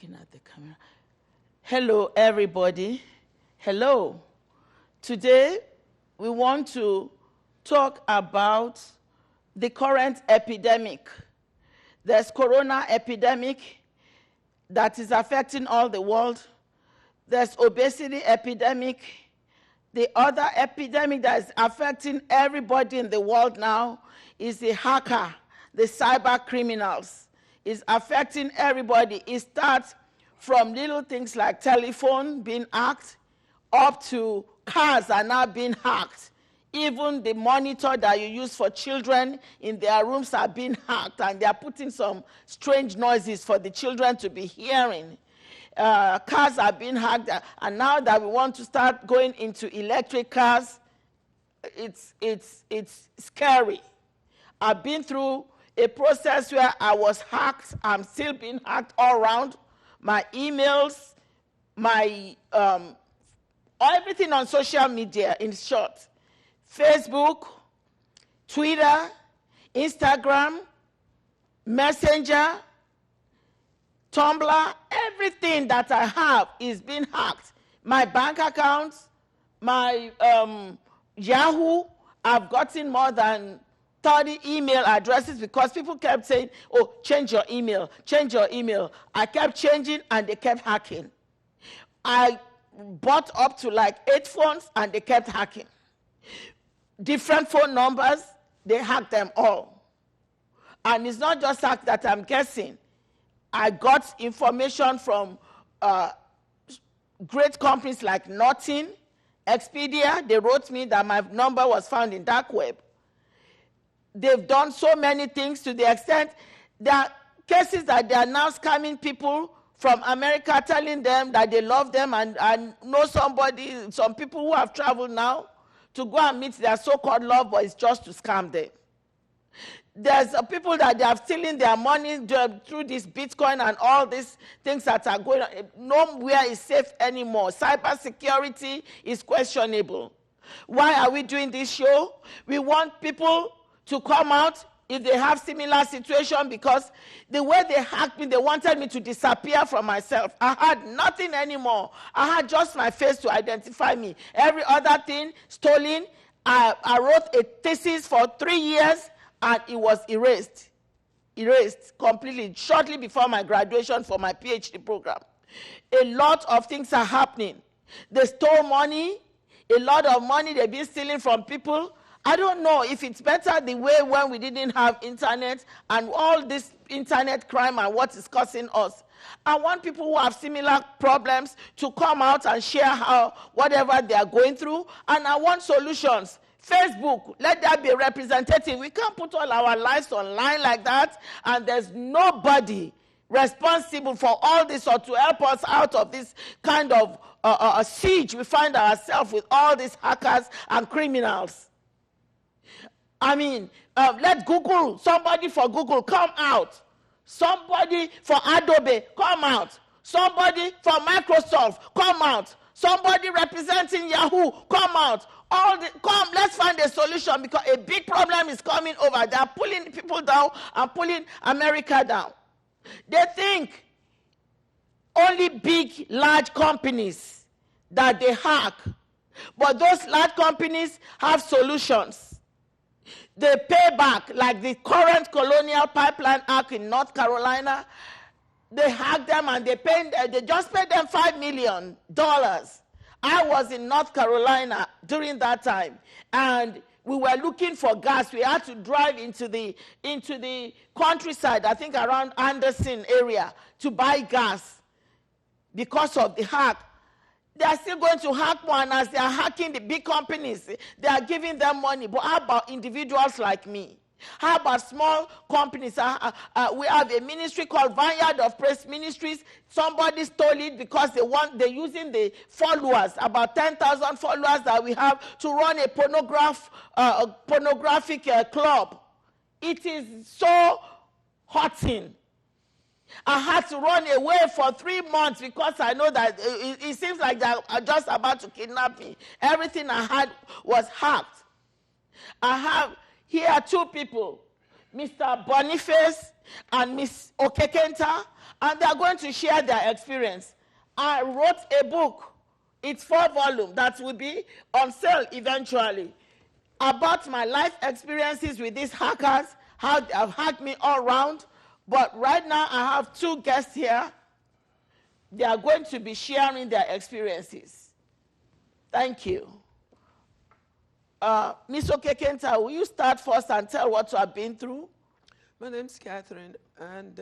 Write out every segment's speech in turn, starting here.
looking at the camera. Hello, everybody. Hello. Today, we want to talk about the current epidemic. There's corona epidemic that is affecting all the world. There's obesity epidemic. The other epidemic that is affecting everybody in the world now is the hacker, the cyber criminals. It's affecting everybody. It starts from little things like telephone being hacked up to cars are now being hacked. Even the monitor that you use for children in their rooms are being hacked, and they are putting some strange noises for the children to be hearing. Cars are being hacked, and now that we want to start going into electric cars, it's scary. I've been through a process where I was hacked. I'm still being hacked all around. My emails, my everything on social media, in short. Facebook, Twitter, Instagram, Messenger, Tumblr, everything that I have is being hacked. My bank accounts, my Yahoo, I've gotten more than 30 email addresses because people kept saying, oh, change your email, change your email. I kept changing and they kept hacking. I bought up to like 8 phones and they kept hacking. Different phone numbers, they hacked them all. And it's not just hack that I'm guessing. I got information from great companies like Norton, Expedia. They wrote me that my number was found in dark web. They've done so many things to the extent there are cases that they are now scamming people from America, telling them that they love them and know somebody, some people who have traveled now to go and meet their so-called love, but it's just to scam them. There's people that they are stealing their money through this Bitcoin and all these things that are going on. Nowhere is safe anymore. Cybersecurity is questionable. Why are we doing this show? We want people to come out if they have similar situation, because the way they hacked me, they wanted me to disappear from myself. I had nothing anymore. I had just my face to identify me. Every other thing stolen. I wrote a thesis for 3 years and it was erased completely shortly before my graduation for my PhD program. A lot of things are happening. They stole money, a lot of money they've been stealing from people. I don't know if it's better the way when we didn't have internet and all this internet crime and what is causing us. I want people who have similar problems to come out and share whatever they are going through, and I want solutions. Facebook, let that be a representative. We can't put all our lives online like that, and there's nobody responsible for all this or to help us out of this kind of a siege we find ourselves with all these hackers and criminals. I mean, let Google, somebody for Google, come out. Somebody for Adobe, come out. Somebody for Microsoft, come out. Somebody representing Yahoo, come out. Come, let's find a solution, because a big problem is coming over. They are pulling people down and pulling America down. They think only big, large companies that they hack. But those large companies have solutions. They pay back, like the current Colonial Pipeline hack in North Carolina. They hack them and they just paid them $5 million. I was in North Carolina during that time, and we were looking for gas. We had to drive into the countryside, I think around Anderson area, to buy gas because of the hack. They are still going to hack more, and as they are hacking the big companies, they are giving them money. But how about individuals like me? How about small companies? We have a ministry called Vineyard of Praise Ministries. Somebody stole it because they're using the followers, about 10,000 followers that we have, to run a pornographic club. It is so hurting. I had to run away for 3 months because I know that it seems like they are just about to kidnap me. Everything I had was hacked. I have here 2 people, Mr. Boniface and Miss Okekenta, and they are going to share their experience. I wrote a book. It's 4 volumes that will be on sale eventually, about my life experiences with these hackers, how they have hacked me all around. But right now I have 2 guests here. They are going to be sharing their experiences. Thank you. Ms. Okekenta, will you start first and tell what you have been through? My name's Catherine, and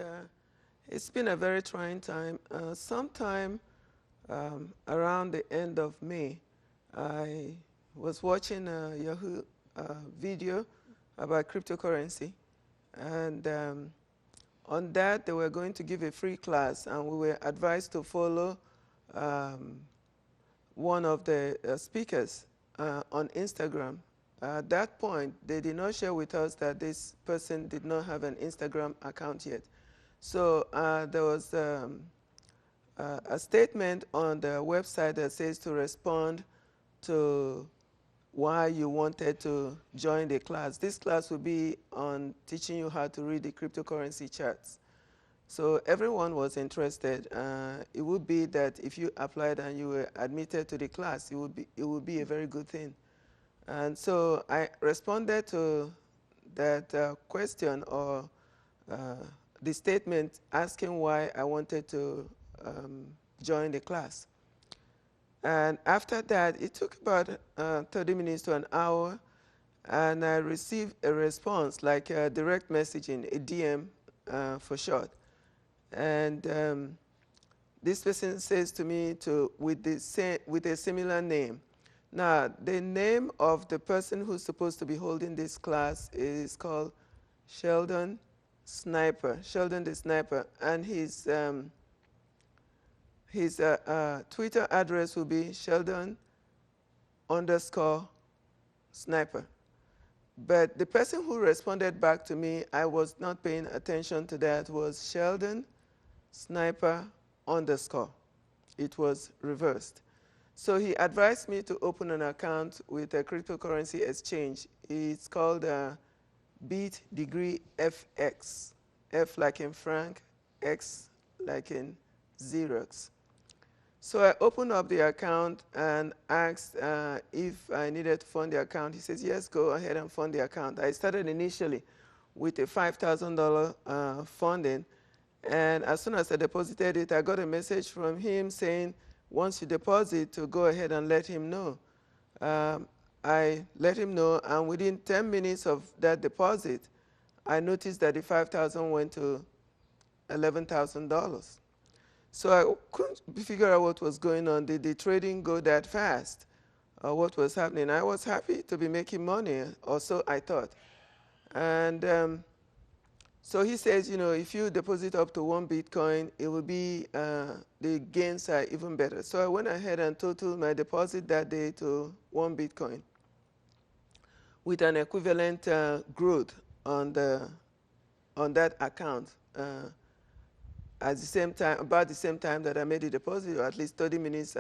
it's been a very trying time. Sometime around the end of May, I was watching a Yahoo video about cryptocurrency, and on that they were going to give a free class, and we were advised to follow one of the speakers on Instagram. At that point, they did not share with us that this person did not have an Instagram account yet. So there was a statement on the website that says to respond to why you wanted to join the class. This class will be on teaching you how to read the cryptocurrency charts. So everyone was interested. It would be that if you applied and you were admitted to the class, it would be a very good thing. And so I responded to that question, or the statement asking why I wanted to join the class. And after that, it took about 30 minutes to an hour, and I received a response, like a direct messaging, a DM for short. And this person says to me with a similar name. Now, the name of the person who's supposed to be holding this class is called Sheldon Sniper, Sheldon the Sniper, and his Twitter address will be Sheldon_Sniper. But the person who responded back to me, I was not paying attention to that, was Sheldon Sniper_. It was reversed. So he advised me to open an account with a cryptocurrency exchange. It's called Beat Degree FX. F like in Frank, X like in Xerox. So I opened up the account and asked if I needed to fund the account. He says, yes, go ahead and fund the account. I started initially with a $5,000 funding. And as soon as I deposited it, I got a message from him saying, once you deposit, to go ahead and let him know. I let him know, and within 10 minutes of that deposit, I noticed that the $5,000 went to $11,000. So I couldn't figure out what was going on. Did the trading go that fast? What was happening? I was happy to be making money, or so I thought. And so he says, you know, if you deposit up to 1 Bitcoin, it will be, the gains are even better. So I went ahead and totaled my deposit that day to 1 Bitcoin with an equivalent growth on that account at the same time, about the same time that I made the deposit, or at least 30 minutes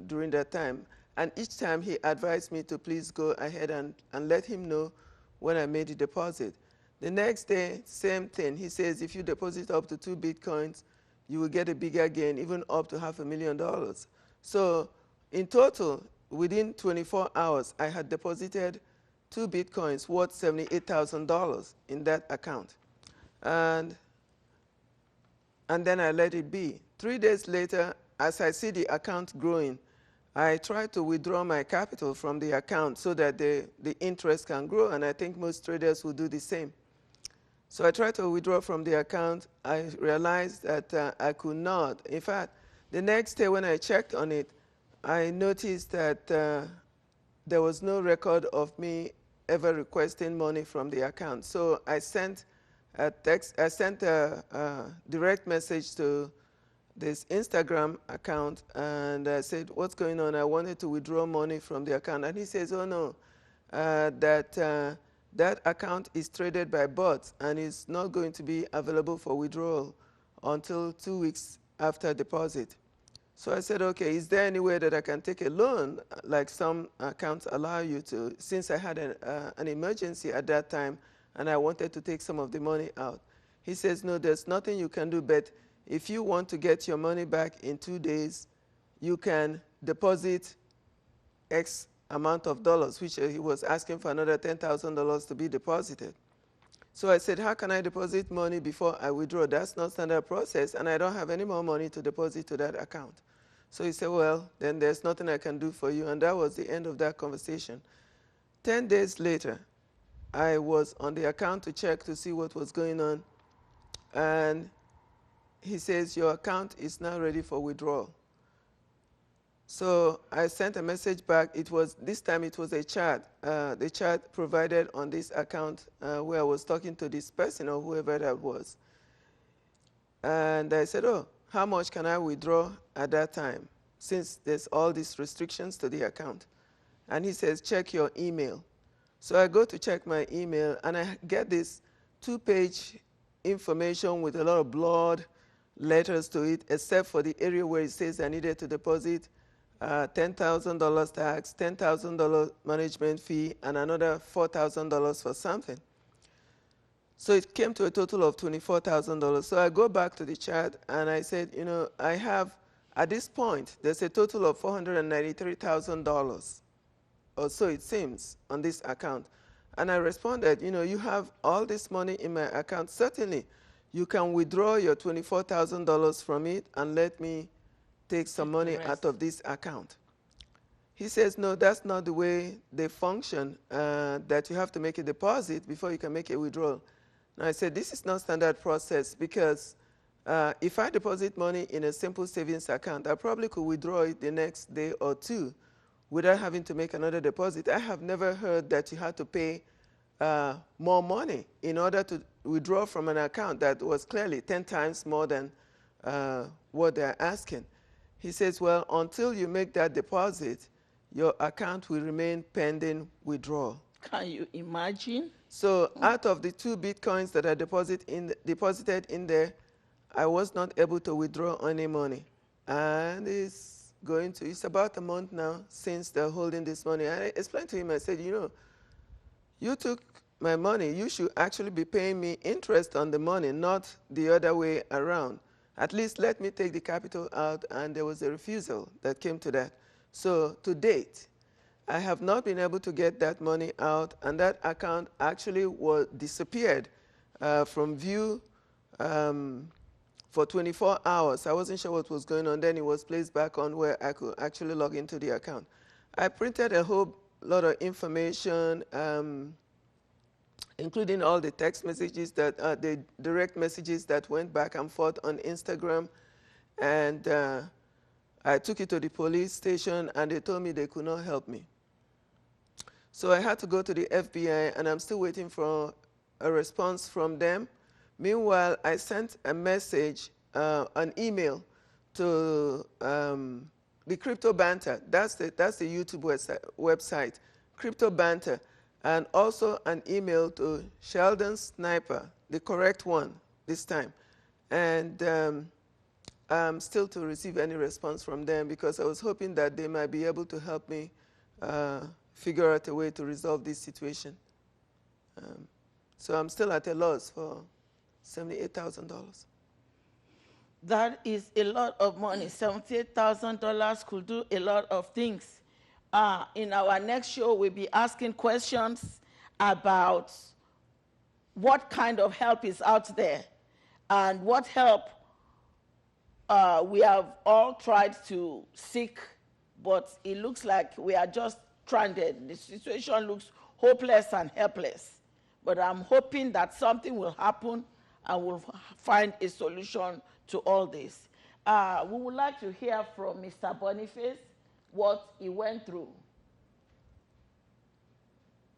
during that time. And each time he advised me to please go ahead and let him know when I made the deposit. The next day, same thing. He says if you deposit up to 2 Bitcoins, you will get a bigger gain, even up to $500,000. So in total, within 24 hours, I had deposited 2 Bitcoins worth $78,000 in that account. And then I let it be. 3 days later, as I see the account growing, I try to withdraw my capital from the account so that the interest can grow, and I think most traders will do the same. So I tried to withdraw from the account. I realized that I could not. In fact, the next day when I checked on it, I noticed that there was no record of me ever requesting money from the account. So I sent a direct message to this Instagram account, and I said, what's going on? I wanted to withdraw money from the account. And he says, oh no, that account is traded by bots and is not going to be available for withdrawal until 2 weeks after deposit. So I said, okay, is there any way that I can take a loan like some accounts allow you to, since I had an emergency at that time and I wanted to take some of the money out. He says, no, there's nothing you can do, but if you want to get your money back in 2 days, you can deposit X amount of dollars, which he was asking for another $10,000 to be deposited. So I said, how can I deposit money before I withdraw? That's not standard process, and I don't have any more money to deposit to that account. So he said, well, then there's nothing I can do for you, and that was the end of that conversation. 10 days later, I was on the account to check to see what was going on, and he says, your account is now ready for withdrawal. So I sent a message back. This time it was a chat, the chat provided on this account where I was talking to this person or whoever that was. And I said, oh, how much can I withdraw at that time, since there's all these restrictions to the account? And he says, check your email. So I go to check my email, and I get this 2-page information with a lot of blurred letters to it, except for the area where it says I needed to deposit $10,000 tax, $10,000 management fee, and another $4,000 for something. So it came to a total of $24,000. So I go back to the chat, and I said, I have, at this point, there's a total of $493,000, or so it seems, on this account. And I responded, you have all this money in my account. Certainly, you can withdraw your $24,000 from it and let me take some money out of this account. He says, no, that's not the way they function, that you have to make a deposit before you can make a withdrawal. And I said, this is not standard process, because if I deposit money in a simple savings account, I probably could withdraw it the next day or two without having to make another deposit. I have never heard that you had to pay more money in order to withdraw from an account that was clearly 10 times more than what they're asking. He says, well, until you make that deposit, your account will remain pending withdrawal. Can you imagine? So out of the 2 Bitcoins that I deposited in there, I was not able to withdraw any money. And it's about a month now since they're holding this money. And I explained to him, I said, you took my money. You should actually be paying me interest on the money, not the other way around. At least let me take the capital out, and there was a refusal that came to that. So to date, I have not been able to get that money out, and that account actually disappeared from view for 24 hours. I wasn't sure what was going on. Then it was placed back on where I could actually log into the account. I printed a whole lot of information, including all the text messages, the direct messages that went back and forth on Instagram. And I took it to the police station, and they told me they could not help me. So I had to go to the FBI, and I'm still waiting for a response from them. Meanwhile, I sent a message, an email to the Crypto Banter. That's the YouTube website, Crypto Banter. And also an email to Sheldon Sniper, the correct one this time. And I'm still to receive any response from them, because I was hoping that they might be able to help me figure out a way to resolve this situation. So I'm still at a loss for $78,000. That is a lot of money. $78,000 could do a lot of things. In our next show, we'll be asking questions about what kind of help is out there and what help we have all tried to seek, but it looks like we are just stranded. The situation looks hopeless and helpless. But I'm hoping that something will happen and we'll find a solution to all this. We would like to hear from Mr. Boniface what he went through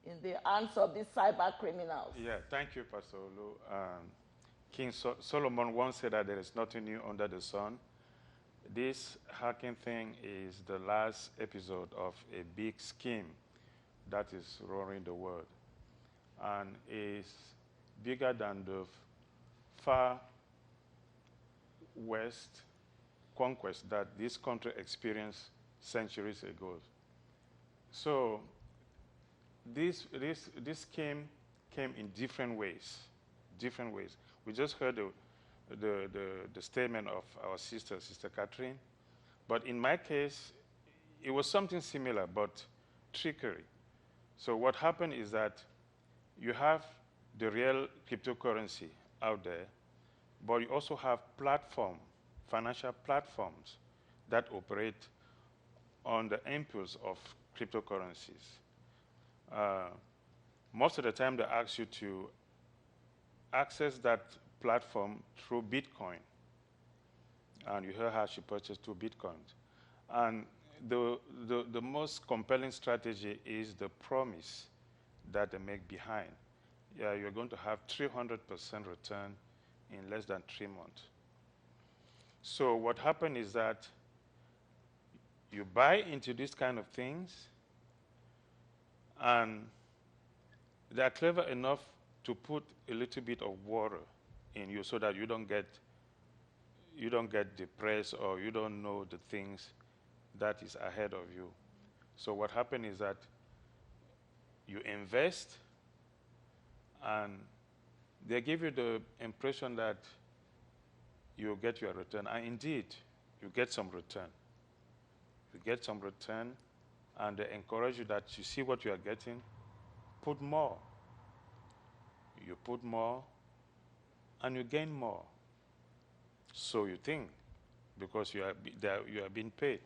in the hands of these cyber criminals. Yeah, thank you, Pastor Olu. King Solomon once said that there is nothing new under the sun. This hacking thing is the last episode of a big scheme that is roaring the world, and is bigger than the far west conquest that this country experienced centuries ago. So this scheme came in different ways. We just heard the statement of our sister, Sister Catherine. But in my case, it was something similar, but trickery. So what happened is that you have the real cryptocurrency out there, but you also have financial platforms that operate on the impulse of cryptocurrencies. Most of the time, they ask you to access that platform through Bitcoin. And you heard how she purchased 2 Bitcoins. And the most compelling strategy is the promise that they make behind. Yeah, you're going to have 300% return in less than 3 months. So what happened is that you buy into these kind of things, and they're clever enough to put a little bit of water in you so that you don't get depressed or you don't know the things that is ahead of you. So what happened is that you invest, and they give you the impression that you get your return. And indeed, you get some return. You get some return, and they encourage you that you see what you are getting, put more. You put more, and you gain more. So you think, because you are being paid.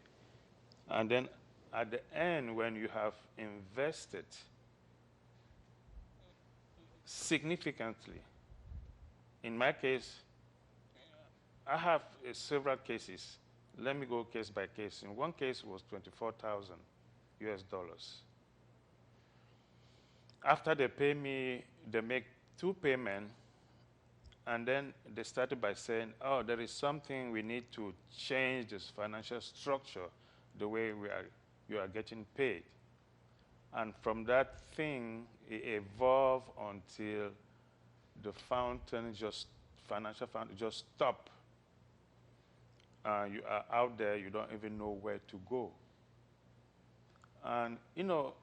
And then at the end, when you have invested significantly, in my case, I have several cases. Let me go case by case. In one case, it was 24,000 US dollars. After they pay me, they make 2 payments, and then they started by saying, oh, there is something we need to change this financial structure, the way you are getting paid. And from that thing, it evolved until the financial fountain just stopped. You are out there, you don't even know where to go. And you know,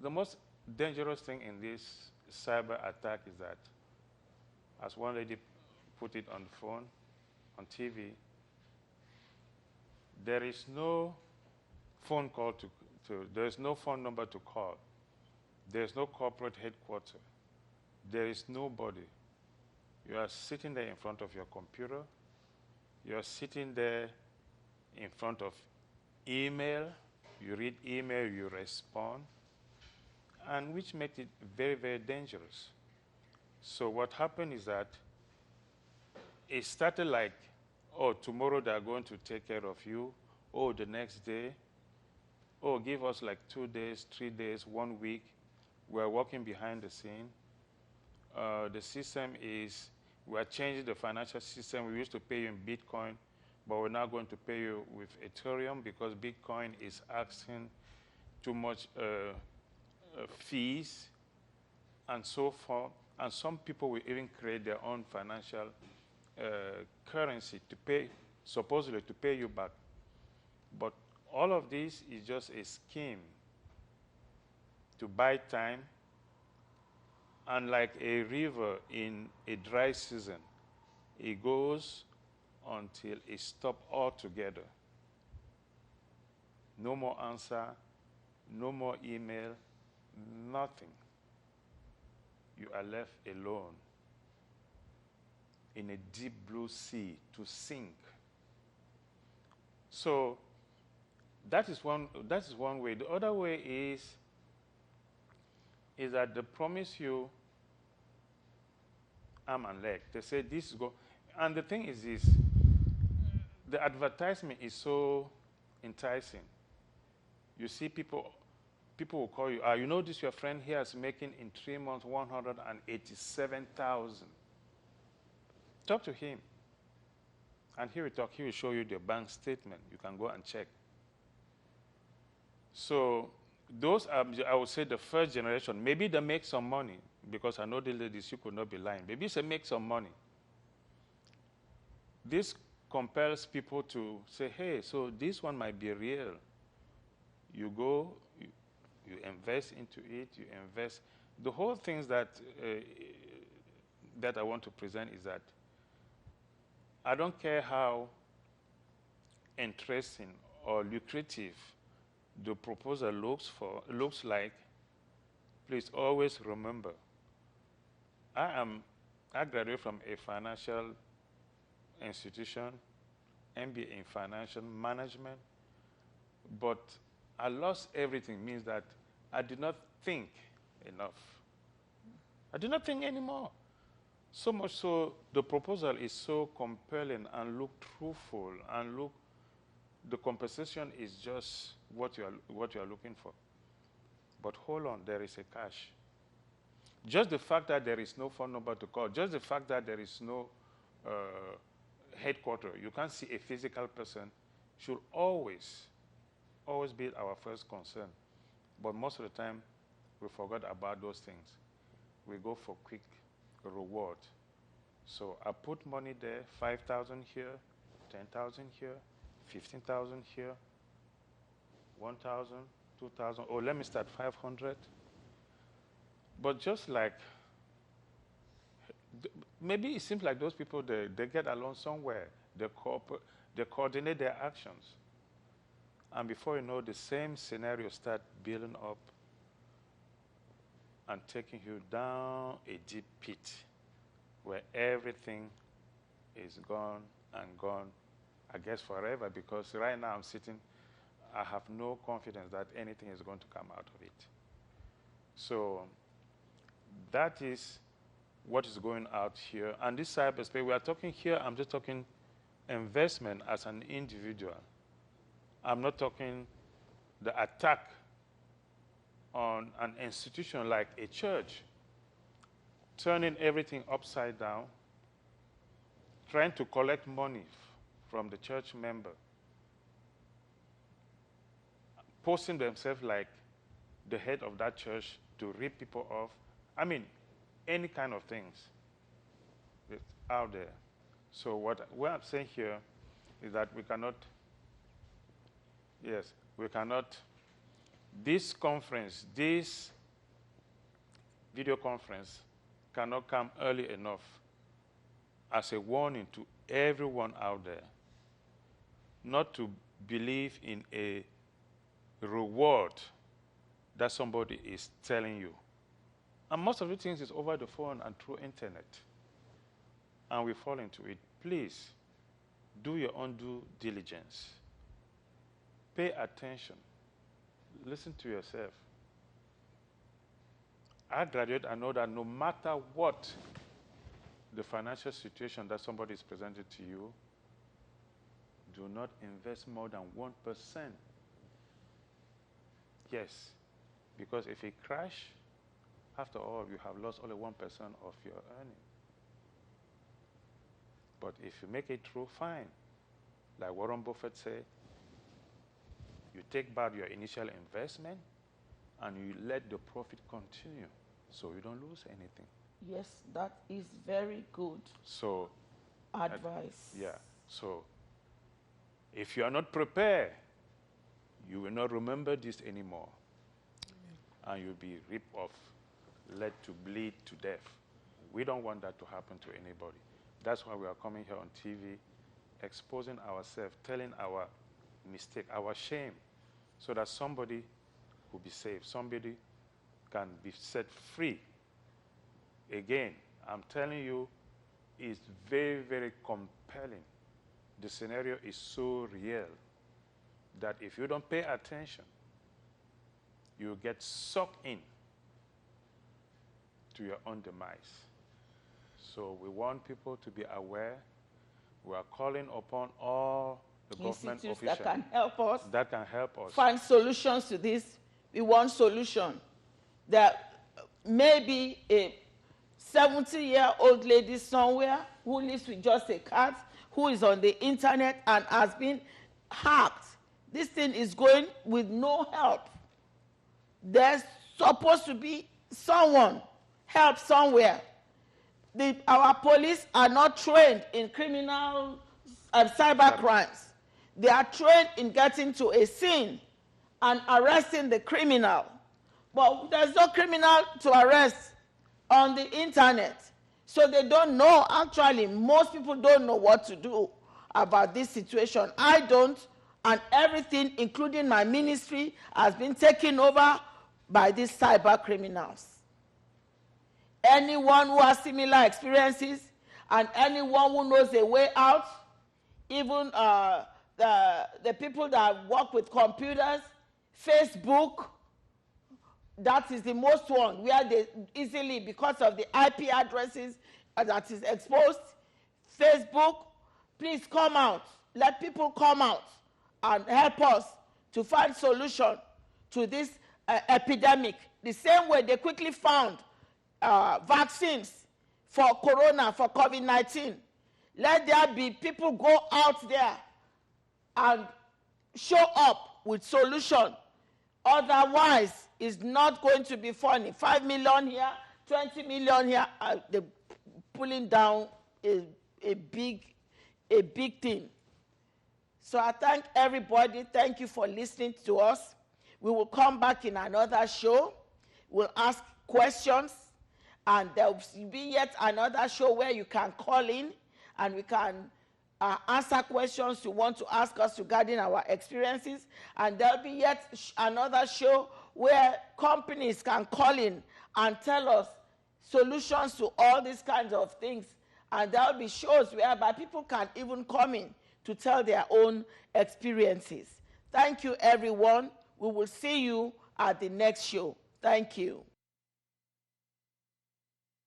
the most dangerous thing in this cyber attack is that, as one lady put it on the phone, on TV, there is no phone call there is no phone number to call. There is no corporate headquarters. There is nobody. You are sitting there in front of your computer. You are sitting there in front of email. You read email, you respond, and which makes it very, very dangerous. So what happened is that it started like, oh, tomorrow they are going to take care of you. Oh, the next day. Oh, give us like 2 days, 3 days, 1 week. We're working behind the scene. The system is, we're changing the financial system. We used to pay you in Bitcoin, but we're now going to pay you with Ethereum because Bitcoin is asking too much fees and so forth. And some people will even create their own financial currency to pay, supposedly to pay you back. But all of this is just a scheme to buy time. And like a river in a dry season, it goes until it stops altogether. No more answer, no more email, nothing. You are left alone in a deep blue sea to sink. So that is one way. The other way is that they promise you arm and leg. They say this go, and the thing is this: the advertisement is so enticing. You see people will call you. You know this, your friend here is making in 3 months 187,000. Talk to him, and he will talk. He will show you the bank statement. You can go and check. So those are, I would say, the first generation. Maybe they make some money, because I know the ladies, you could not be lying. Maybe they make some money. This compels people to say, hey, so this one might be real. You go, you invest into it, you invest. The whole thing is that that I want to present is that I don't care how interesting or lucrative the proposal looks like. Please always remember, I graduated from a financial institution, MBA in financial management, but I lost everything. Means that I did not think enough. I did not think anymore. So much so, the proposal is so compelling and look truthful and look, the compensation is just what you are looking for. But hold on, there is a catch. Just the fact that there is no phone number to call, just the fact that there is no headquarters, you can't see a physical person, should always be our first concern. But most of the time, we forgot about those things. We go for quick reward. So I put money there, 5,000 here, 10,000 here, 15,000 here, 1,000, 2,000. Oh, let me start 500. But just like, maybe it seems like those people, they get along somewhere. They coordinate their actions. And before you know, the same scenario start building up and taking you down a deep pit where everything is gone and gone, I guess forever, because right now I'm sitting, I have no confidence that anything is going to come out of it. So that is what is going out here. And this cyberspace, we are talking here, I'm just talking investment as an individual. I'm not talking the attack on an institution like a church, turning everything upside down, trying to collect money from the church member, posting themselves like the head of that church to rip people off. I mean, any kind of things that's out there. So what I'm saying here is that we cannot, this conference, this video conference cannot come early enough as a warning to everyone out there not to believe in a reward that somebody is telling you. And most of the things is over the phone and through internet. And we fall into it. Please, do your own due diligence. Pay attention. Listen to yourself. I graduate, I know that no matter what the financial situation that somebody is presented to you, do not invest more than 1%. Yes, because if it crash, after all, you have lost only 1% of your earning. But if you make it through, fine. Like Warren Buffett said, you take back your initial investment and you let the profit continue so you don't lose anything. Yes, that is very good advice. Yeah. So if you are not prepared, you will not remember this anymore. And you'll be ripped off, led to bleed to death. We don't want that to happen to anybody. That's why we are coming here on TV, exposing ourselves, telling our mistake, our shame, so that somebody will be saved, somebody can be set free. Again, I'm telling you, it's very, very compelling. The scenario is so real that if you don't pay attention, you get sucked in to your own demise. So we want people to be aware. We are calling upon all the government officials that can help us. That can help us. Find solutions to this. We want solution. There may be a 70-year-old lady somewhere who lives with just a cat, who is on the internet and has been hacked. This thing is going with no help. There's supposed to be someone, help somewhere. Our police are not trained in criminal cyber crimes. They are trained in getting to a scene and arresting the criminal. But there's no criminal to arrest on the internet. So they don't know. Actually, most people don't know what to do about this situation. I don't, and everything, including my ministry, has been taken over by these cyber criminals. Anyone who has similar experiences and anyone who knows a way out, even the people that work with computers, Facebook, that is the most one, where they easily, because of the IP addresses that is exposed. Facebook, please come out. Let people come out and help us to find solution to this epidemic. The same way they quickly found vaccines for corona, for COVID-19. Let there be people go out there and show up with solution. Otherwise, it's not going to be funny. 5 million here, 20 million here, they're pulling down a big thing. So I thank everybody. Thank you for listening to us. We will come back in another show. We'll ask questions, and there will be yet another show where you can call in and we can answer questions you want to ask us regarding our experiences. And there'll be yet another show where companies can call in and tell us solutions to all these kinds of things. And there'll be shows whereby people can even come in to tell their own experiences. Thank you, everyone. We will see you at the next show. Thank you.